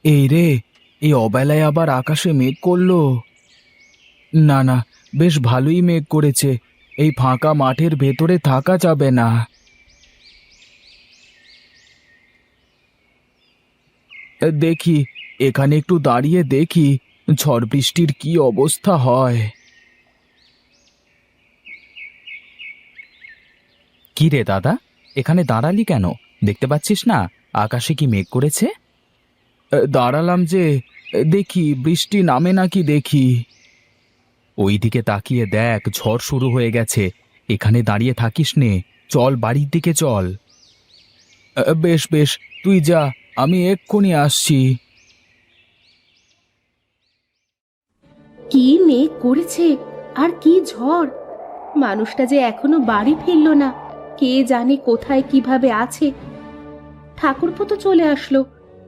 এই রে, এই অবেলায় আবার আকাশে মেঘ করলো। না না, বেশ ভালোই মেঘ করেছে। এই ফাঁকা মাঠের ভেতরে থাকা যাবে না। দেখি, এখানে একটু দাঁড়িয়ে দেখি ঝড় বৃষ্টির কি অবস্থা হয়। কি রে দাদা, এখানে দাঁড়ালি কেন? দেখতে পাচ্ছিস না আকাশে কি মেঘ করেছে? দাঁড়ালাম যে, দেখি বৃষ্টি নামে নাকি দেখি। ওইদিকে তাকিয়ে দেখ, ঝড় শুরু হয়ে গেছে। এখানে দাঁড়িয়ে থাকিস নে, চল বাড়ির দিকে চল। বেশ বেশ, তুই যা, আমি এক্ষুনি আসছি। কি মেঘ করেছে, আর কি ঝড়! মানুষটা যে এখনো বাড়ি ফিরলো না। কে জানে কোথায় কিভাবে আছে। ঠাকুরপো তো চলে আসলো,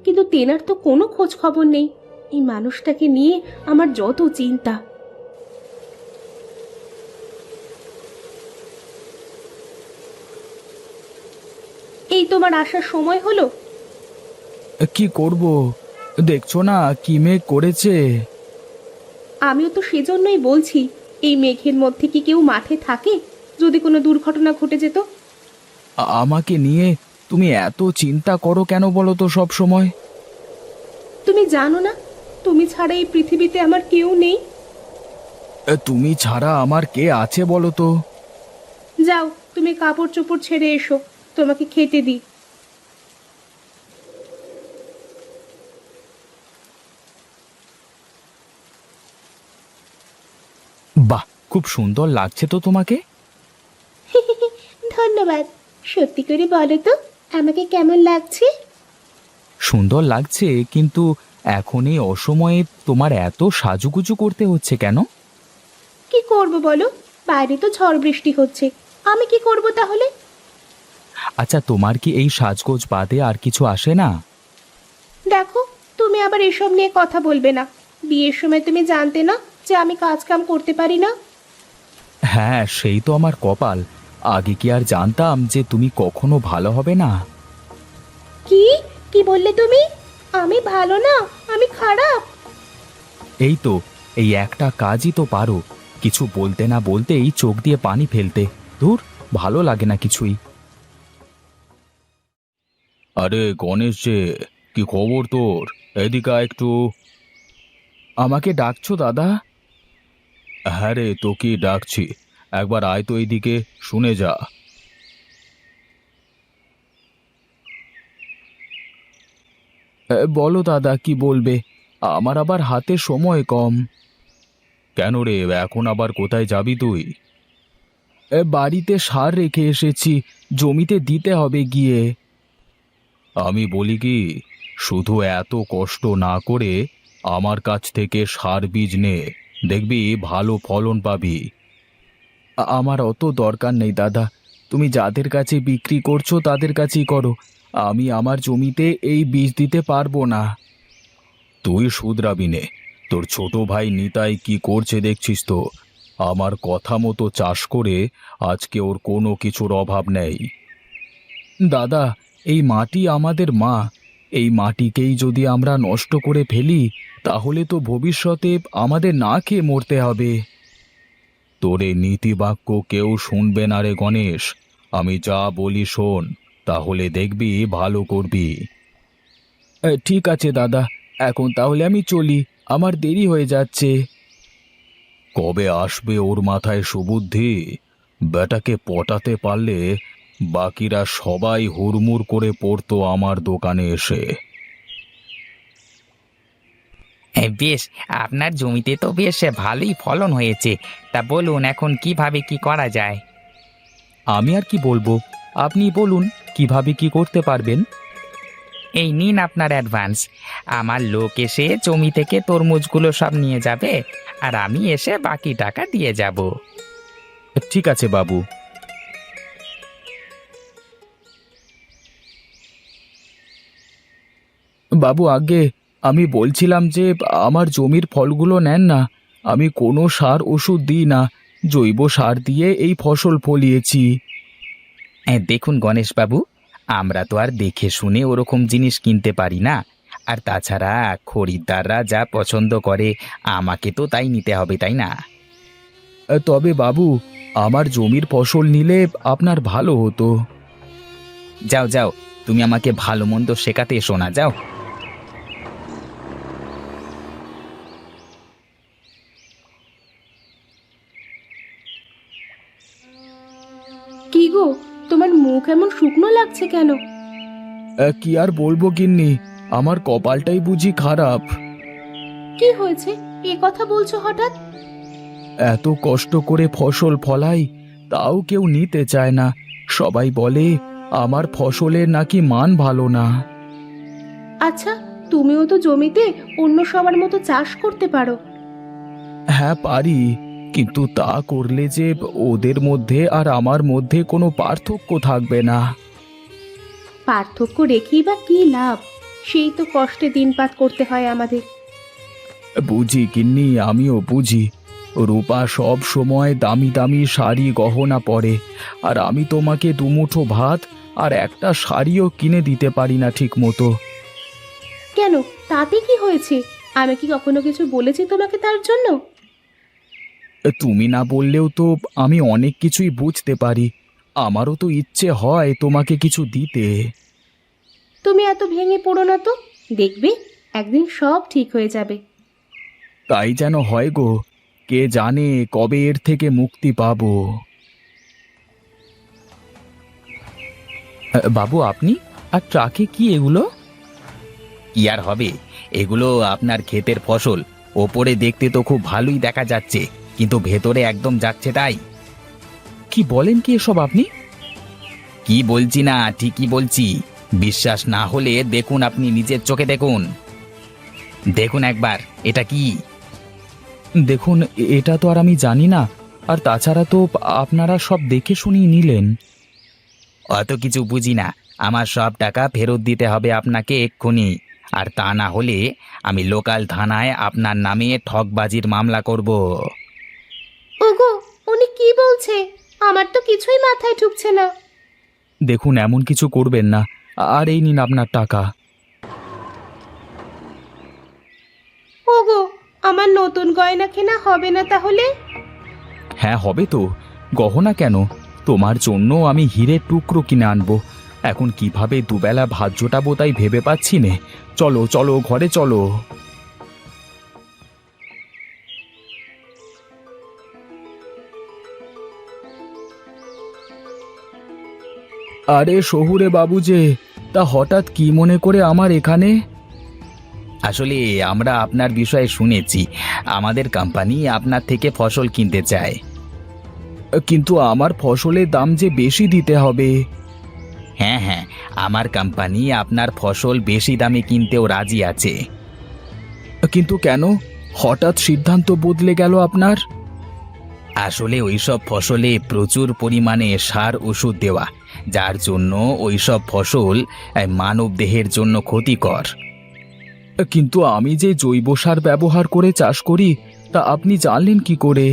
কিন্তু তেনার তো কোনো খোঁজ খবর নেই। এই মানুষটাকে নিয়ে আমার যত চিন্তা। এই তোমার আসার সময় হলো। কি করব, দেখছো না কি মেঘ করেছে। আমিও তো সেজন্যই বলছি, এই মেঘের মধ্যে কি কেউ মাঠে থাকে? যদি কোনো দুর্ঘটনা ঘটে যেত। আমাকে নিয়ে তুমি এত চিন্তা করো কেন বলো তো সব সময়? তুমি জানো না, তুমি ছাড়া এই পৃথিবীতে আমার কেউ নেই। তুমি ছাড়া আমার কে আছে বলো তো? যাও, তুমি কাপড় চোপড় ছেড়ে এসো, তোমাকে খেতে দিই। বাহ, খুব সুন্দর লাগছে তো তোমাকে। ধন্যবাদ। সত্যি করে বলো তো, আমাকে কেমন লাগছে? সুন্দর লাগছে, কিন্তু এখন এই অসময়ে তোমার এত সাজুগুজু করতে হচ্ছে কেন? কি করব বলো, বাইরে তো ঝড় বৃষ্টি হচ্ছে। আমি কি করব তাহলে? আচ্ছা, তোমার কি এই সাজগোজ বাদে আর কিছু আসে না? দেখো, তুমি আবার এসব নিয়ে কথা বলবে না। বিয়ের সময় তুমি জানতে না যে আমি কাজ কাম করতে পারি না। হ্যাঁ, সেই তো আমার কপাল। আগে কি আর জানতাম যে তুমি কখনো ভালো হবে না? কি কি বললে তুমি? আমি ভালো না, আমি খারাপ? এই তো, এই একটা কাজই তো পারো, কিছু বলতে না বলতেই চোখ দিয়ে পানি ফেলতে। ধুর, ভালো লাগে না কিছুই। আরে গণেশ যে, কি খবর তোর? এদিকে আয় একটু। আমাকে ডাকছো দাদা? হ্যাঁ রে, তোকেই ডাকছি। একবার আয় তো এইদিকে, শুনে যা। বলো দাদা, কি বলবে? আমার আবার হাতে সময় কম। কেন রে, এখন আবার কোথায় যাবি তুই? বাড়িতে সার রেখে এসেছি, জমিতে দিতে হবে গিয়ে। আমি বলি কি, শুধু এত কষ্ট না করে আমার কাছ থেকে সার বীজ নে, দেখবি ভালো ফলন পাবি। আমার অত দরকার নেই দাদা, তুমি যাদের কাছে বিক্রি করছো তাদের কাছেই করো। আমি আমার জমিতে এই বীজ দিতে পারবো না। তুই শুধরাবি নে, তোর ছোট ভাই নিতাই কি করছে দেখছিস তো। আমার কথা মতো চাষ করে আজকে ওর কোনো কিছুর অভাব নেই। দাদা, এই মাটি আমাদের মা। এই মাটিকেই যদি আমরা নষ্ট করে ফেলি, তাহলে তো ভবিষ্যতে আমাদের না খেয়ে মরতে হবে। তোর এই নীতিবাক্য কেউ শুনবে না রে গণেশ। আমি যা বলি শোন, তাহলে দেখবি ভালো করবি। ঠিক আছে দাদা, এখন তাহলে আমি চলি, আমার দেরি হয়ে যাচ্ছে। কবে আসবে ওর মাথায় সুবুদ্ধি? বেটাকে পটাতে পারলে বাকিরা সবাই হুড়মুড় করে পড়তো আমার দোকানে এসে। বেশ, আপনার জমিতে তো বেশ ভালোই ফলন হয়েছে। তা বলুন, এখন কিভাবে কি করা যায়? আমি আর কি বলবো, আপনি বলুন কিভাবে কি করতে পারবেন। এই নিন আপনার অ্যাডভান্স। আমার লোক এসে জমি থেকে তরমুজগুলো সব নিয়ে যাবে, আর আমি এসে বাকি টাকা দিয়ে যাব। ঠিক আছে বাবু। বাবু, আগে আমি বলছিলাম যে আমার জমির ফলগুলো নেন না। আমি কোনো সার ওষুধ দিই না, জৈব সার দিয়ে এই ফসল ফলিয়েছি। দেখুন গণেশবাবু, আমরা তো আর দেখে শুনে ওরকম জিনিস কিনতে পারি না। আর তাছাড়া খরিদ্দাররা যা পছন্দ করে আমাকে তো তাই নিতে হবে, তাই না? তবে বাবু, আমার জমির ফসল নিলে আপনার ভালো হতো। যাও যাও, তুমি আমাকে ভালো মন্দ শেখাতে এসো না, যাও। কি গো, তোমার মুখ এমন শুকনো লাগছে কেন? কি আর বলবো গিন্নি, আমার কপালটাই বুঝি খারাপ। কি হয়েছে, এ কথা বলছো হঠাৎ? এত কষ্ট করে ফসল ফলাই, তাও কেউ নিতে চায় না। সবাই বলে আমার ফসলের নাকি মান ভালো না। আচ্ছা, তুমিও তো জমিতে অন্য সবার মতো চাষ করতে পারো। হ্যাঁ পারি, কিন্তু তা করলে যে ওদের মধ্যে আর আমার মধ্যে কোনো পার্থক্য থাকবে না। পার্থক্য রেখেই বা কি লাভ? সেই তো কষ্টে দিনপাত করতে হয় আমাদের। বুঝি গিন্নি, আমিও বুঝি। রূপা সব সময় দামি দামি শাড়ি গহনা পরে, আর আমি তোমাকে দুমুঠো ভাত আর একটা শাড়িও কিনে দিতে পারি না ঠিক মতো। কেন, তাতে কি হয়েছে? আমি কি কখনো কিছু বলেছি তোমাকে তার জন্য? তুমি না বললেও তো আমি অনেক কিছুই বুঝতে পারি। আমারও তো ইচ্ছে হয় তোমাকে কিছু দিতে। তুমি এত ভেঙে পড়ো না তো, দেখবে একদিন সব ঠিক হয়ে যাবে। তাই যেন হয় গো, কে জানে কবে এর থেকে মুক্তি পাবো। বাবু, আপনি আর ট্রাকে কি এগুলো? কি আর হবে, এগুলো আপনার ক্ষেতের ফসল। ওপরে দেখতে তো খুব ভালোই দেখা যাচ্ছে, কিন্তু ভেতরে একদম যাচ্ছে তাই। কি বলেন কি এসব আপনি? কি বলছি না, ঠিকই বলছি। বিশ্বাস না হলে দেখুন, আপনি নিজের চোখে দেখুন। দেখুন একবার, এটা কি? দেখুন, এটা তো আর আমি জানি না। আর তাছাড়া তো আপনারা সব দেখে শুনিয়ে নিলেন। অত কিছু বুঝি না। আমার সব টাকা ফেরত দিতে হবে আপনাকে এক্ষুনি। আর তা না হলে আমি লোকাল থানায় আপনার নামে ঠকবাজির মামলা করব। ওগো, উনি কি বলছে? আমার তো কিছুই মাথায় ঢুকছে না। দেখুন, এমন কিছু করবেন না। আর এই নিন আপনার টাকা। ওগো, আমার নতুন গয়না কেনা হবে না তাহলে? হ্যাঁ হবে তো। গহনা কেন, তোমার জন্য আমি হীরের টুকরো কিনে আনবো। এখন কিভাবে দুবেলা ভাত জোটাবো তাই ভেবে পাচ্ছি নে। চলো চলো, ঘরে চলো। আরে শহুরে বাবু যে, তা হঠাৎ কি মনে করে আমার এখানে? আসলে আমরা আপনার বিষয়ে শুনেছি, আমাদের কোম্পানি আপনার থেকে ফসল কিনতে চায়। কিন্তু আমার ফসলের দাম যে বেশি দিতে হবে। হ্যাঁ হ্যাঁ, আমার কোম্পানি আপনার ফসল বেশি দামে কিনতেও রাজি আছে। কিন্তু কেন হঠাৎ সিদ্ধান্ত বদলে গেল আপনার? আসলে ওইসব ফসলে প্রচুর পরিমাণে সার ওষুধ দেওয়া, যার জন্য ওইসব ফসল মানব দেহের জন্য ক্ষতিকর। কিন্তু আমি যে জৈব সার ব্যবহার করে চাষ করি, তা আপনি জানলেন কি করে?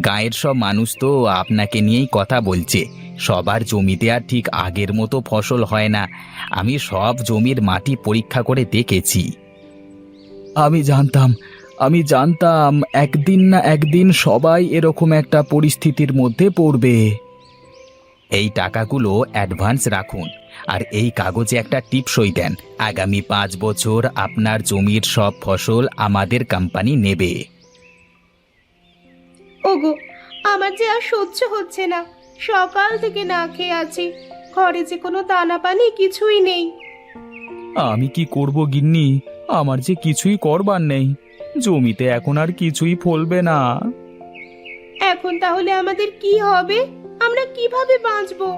গাঁয়ের সব মানুষ তো আপনাকে নিয়েই কথা বলছে। সবার জমিতে আর ঠিক আগের মতো ফসল হয় না। আমি সব জমির মাটি পরীক্ষা করে দেখেছি। আমি জানতাম একদিন না একদিন সবাই এরকম একটা পরিস্থিতির মধ্যে পড়বে। এই টাকাগুলো অ্যাডভান্স রাখুন, আর এই কাগজে একটা টিপসই দেন। আগামী 5 বছর আপনার জমির সব ফসল আমাদের কোম্পানি নেবে। ওগো, আমার যে আর সহ্য হচ্ছে না। সকাল থেকে না খেয়ে আছি, ঘরে যে কোনো দানা পানি কিছুই নেই। আমি কি করব গিন্নি, আমার যে কিছুই করবার নেই। জমিতে এখন আর কিছুই ফলবে না। এখন তাহলে আমাদের কি হবে? আমরা কিভাবে বাঁচবো?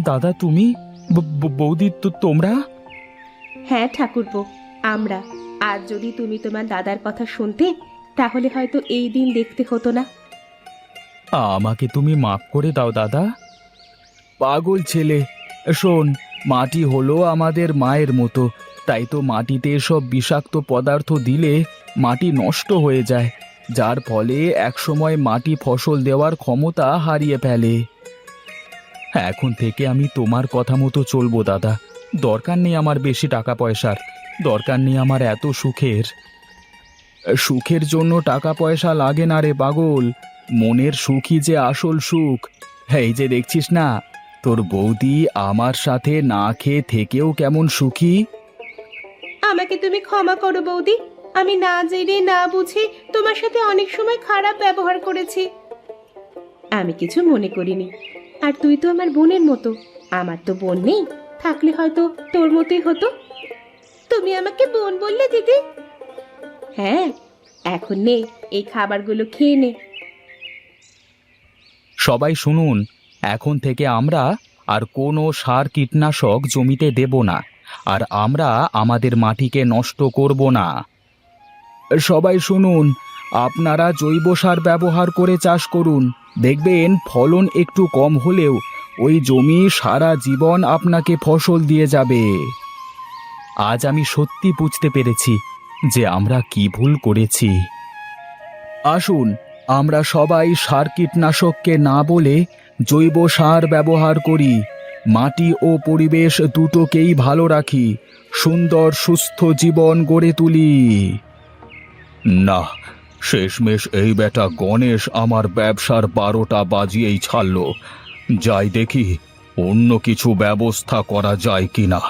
দাদা তুমি, বৌদি, তো তোমরা? হ্যাঁ ঠাকুরপো, আমরা। আর যদি তুমি তোমার দাদার কথা শুনতে, তাহলে হয়তো এই দিন দেখতে হতো না। আমাকে তুমি মাফ করে দাও দাদা। পাগল ছেলে, শোন, মাটি হলো আমাদের মায়ের মতো। তাই তো মাটিতে এসব বিষাক্ত পদার্থ দিলে মাটি নষ্ট হয়ে যায়, যার ফলে একসময় মাটি ফসল দেওয়ার ক্ষমতা হারিয়ে ফেলে। এখন থেকে আমি তোমার কথা মতো চলবো দাদা। দরকার নেই আমার বেশি টাকা পয়সার, দরকার নেই আমার এত সুখের। সুখের জন্য টাকা পয়সা লাগে না রে পাগল, মনের সুখই যে আসল সুখ। এই যে দেখছিস না, তোর বৌদি আমার সাথে না খেয়ে থেকেও কেমন সুখী। আমাকে তুমি ক্ষমা করো বৌদি, আমি না জেনে না বুঝে তোমার সাথে অনেক সময় খারাপ ব্যবহার করেছি। আমি কিছু মনে করিনি। আর তুই তো আমার বোনের মতো, আমার তো বোন নেই, থাকলে হয়তো তোর মতোই হতো। তুমি আমাকে বোন বললে দিদি? হ্যাঁ, এখন নে, এই খাবারগুলো খেয়ে নে। সবাই শুনুন, এখন থেকে আমরা আর কোনো সার কীটনাশক জমিতে দেব না, আর আমরা আমাদের মাটিকে নষ্ট করব না। সবাই শুনুন, আপনারা জৈব সার ব্যবহার করে চাষ করুন, দেখবেন ফলন একটু কম হলেও ওই জমি সারা জীবন আপনাকে ফসল দিয়ে যাবে। আজ আমি সত্যি বুঝতে পেরেছি যে আমরা কি ভুল করেছি। আসুন, আমরা সবাই সার কীটনাশককে না বলে জৈব সার ব্যবহার করি, মাটি ও পরিবেশ দুটোকেই ভালো রাখি, সুন্দর সুস্থ জীবন গড়ে তুলি। না, শেষমেশ এই বেটা গণেশ আমার ব্যবসার 12টা বাজিয়েই ছাড়ল। যাই দেখি অন্য কিছু ব্যবস্থা করা যায় কিনা।